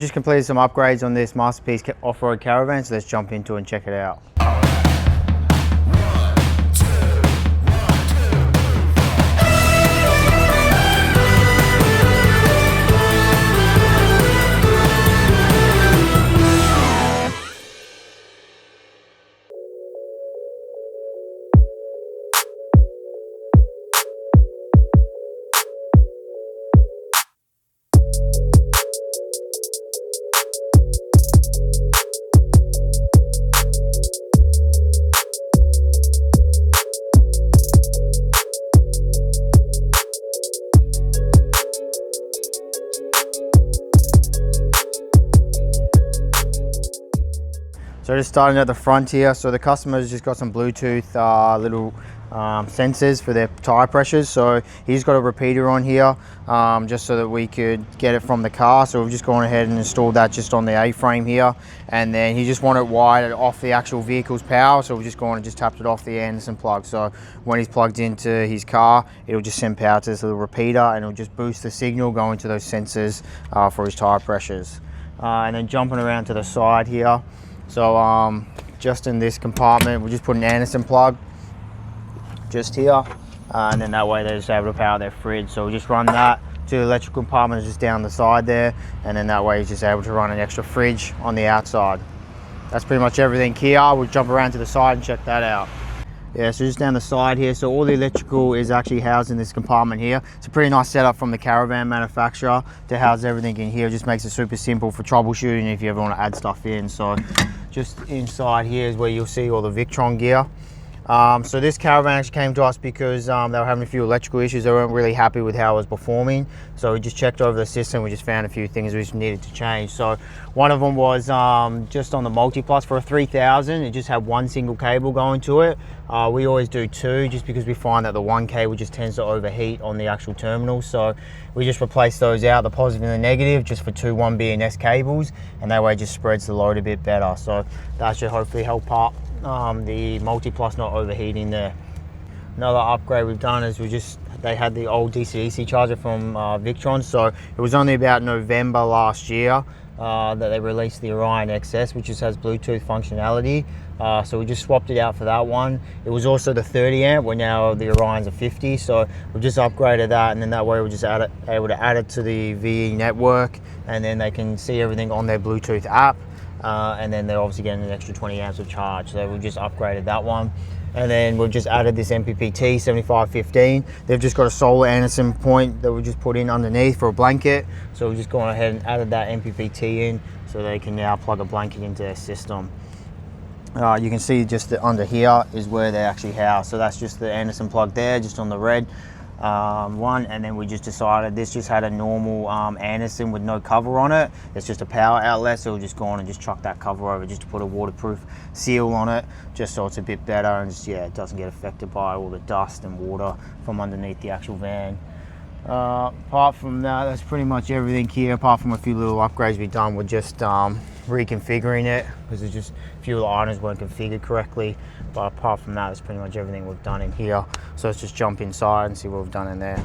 Just completed some upgrades on this Masterpiece off-road caravan, so let's jump into it and check it out. So just starting at the front here, so the customer's just got some Bluetooth little sensors for their tire pressures. So he's got a repeater on here just so that we could get it from the car. So we've just gone ahead and installed that just on the A-frame here. And then he just wanted it wired off the actual vehicle's power. So we've just gone and just tapped it off the Anderson plug. So when he's plugged into his car, it'll just send power to this little repeater and it'll just boost the signal going to those sensors for his tire pressures. And then jumping around to the side here. So just in this compartment, we'll just put an Anderson plug just here, and then that way they're just able to power their fridge. So we'll just run that to the electrical compartment just down the side there, and then that way he's just able to run an extra fridge on the outside. That's pretty much everything here. We'll jump around to the side and check that out. Yeah, so just down the side here, so all the electrical is actually housed in this compartment here. It's a pretty nice setup from the Caravan manufacturer to house everything in here. It just makes it super simple for troubleshooting if you ever want to add stuff in. So just inside here is where you'll see all the Victron gear. So this Caravan actually came to us because they were having a few electrical issues. They weren't really happy with how it was performing. So we just checked over the system. We just found a few things we needed to change. So one of them was just on the Multiplus for a 3000. It just had one single cable going to it. We always do two just because we find that the one cable just tends to overheat on the actual terminal. So we just replace those out, the positive and the negative, just for two 1BNS cables. And that way it just spreads the load a bit better. So that should hopefully help up the Multiplus not overheating there. Another upgrade we've done is they had the old DC-DC charger from Victron, so it was only about November last year that they released the Orion XS, which just has Bluetooth functionality. So we just swapped it out for that one. It was also the 30 amp, where now the Orions are 50, so we've just upgraded that, and then that way we're just able to add it to the VE network, and then they can see everything on their Bluetooth app. And then they're obviously getting an extra 20 amps of charge. So we've just upgraded that one. And then we've just added this MPPT 7515. They've just got a solar Anderson point that we just put in underneath for a blanket. So we've just gone ahead and added that MPPT in so they can now plug a blanket into their system. You can see just under here is where they actually house. So that's just the Anderson plug there, just on the red one. And then we just decided this just had a normal Anderson with no cover on it. It's just a power outlet, so we'll just go on and just chuck that cover over just to put a waterproof seal on it, just so it's a bit better and just, yeah, it doesn't get affected by all the dust and water from underneath the actual van. Apart from that, that's pretty much everything here, apart from a few little upgrades we've done with just reconfiguring it, because there's just a few of the items weren't configured correctly. But apart from that, that's pretty much everything we've done in here. So let's just jump inside and see what we've done in there.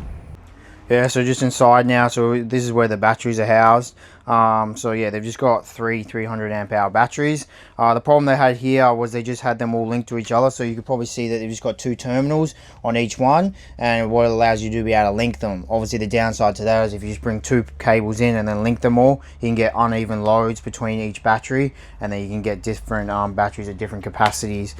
Yeah, so just inside now, so this is where the batteries are housed. So yeah, they've just got three 300 amp hour batteries. The problem they had here was they just had them all linked to each other, so you could probably see that they've just got two terminals on each one, and what it allows you to do is be able to link them. Obviously the downside to that is if you just bring two cables in and then link them all, you can get uneven loads between each battery, and then you can get different batteries at different capacities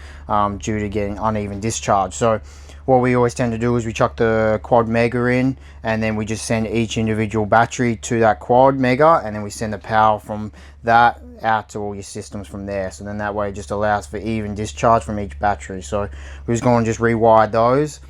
due to getting uneven discharge. So what we always tend to do is we chuck the quad mega in, and then we just send each individual battery to that quad mega, and then we send the power from that out to all your systems from there. So then that way it just allows for even discharge from each battery. So we're just going to just rewire those,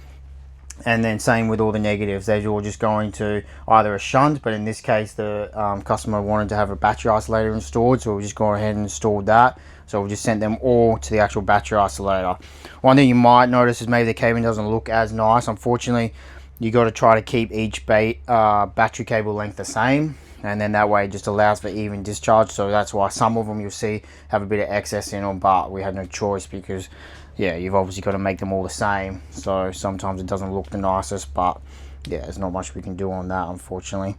and then same with all the negatives. They're all just going to either a shunt, but in this case the customer wanted to have a battery isolator installed, so we'll just go ahead and install that. So we'll just send them all to the actual battery isolator. One thing you might notice is maybe the cabling doesn't look as nice. Unfortunately, you got to try to keep each battery cable length the same, and then that way it just allows for even discharge. So that's why some of them you'll see have a bit of excess in them, but we had no choice because, yeah, you've obviously got to make them all the same. So sometimes it doesn't look the nicest, but yeah, there's not much we can do on that, unfortunately.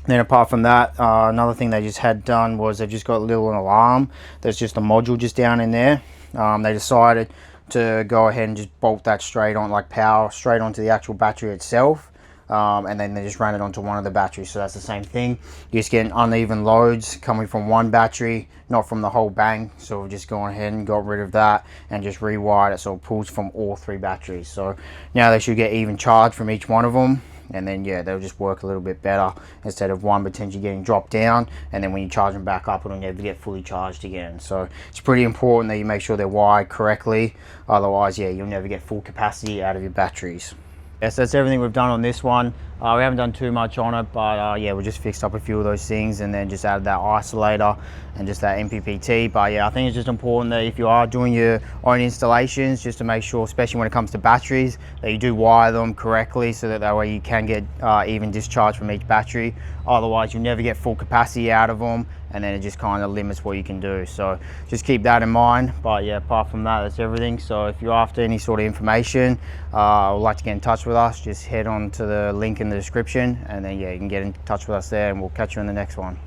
Then apart from that, another thing they just had done was they've just got a little alarm. There's just a module just down in there. They decided to go ahead and just bolt that straight on, like power straight onto the actual battery itself. And then they just ran it onto one of the batteries. So that's the same thing. You're just getting uneven loads coming from one battery, not from the whole bang. So we've just gone ahead and got rid of that and just rewired it so it pulls from all 3 batteries. So now they should get even charge from each one of them. And then yeah, they'll just work a little bit better instead of one potentially getting dropped down, and then when you charge them back up, it'll never get fully charged again. So it's pretty important that you make sure they're wired correctly. Otherwise, yeah, you'll never get full capacity out of your batteries. Yes, that's everything we've done on this one. We haven't done too much on it, but yeah, we just fixed up a few of those things and then just added that isolator and just that MPPT. But yeah, I think it's just important that if you are doing your own installations, just to make sure, especially when it comes to batteries, that you do wire them correctly so that way you can get even discharge from each battery. Otherwise, you'll never get full capacity out of them, and then it just kind of limits what you can do. So just keep that in mind. But yeah, apart from that, that's everything. So if you're after any sort of information, or would like to get in touch with us, just head on to the link in the description, and then yeah, you can get in touch with us there, and we'll catch you in the next one.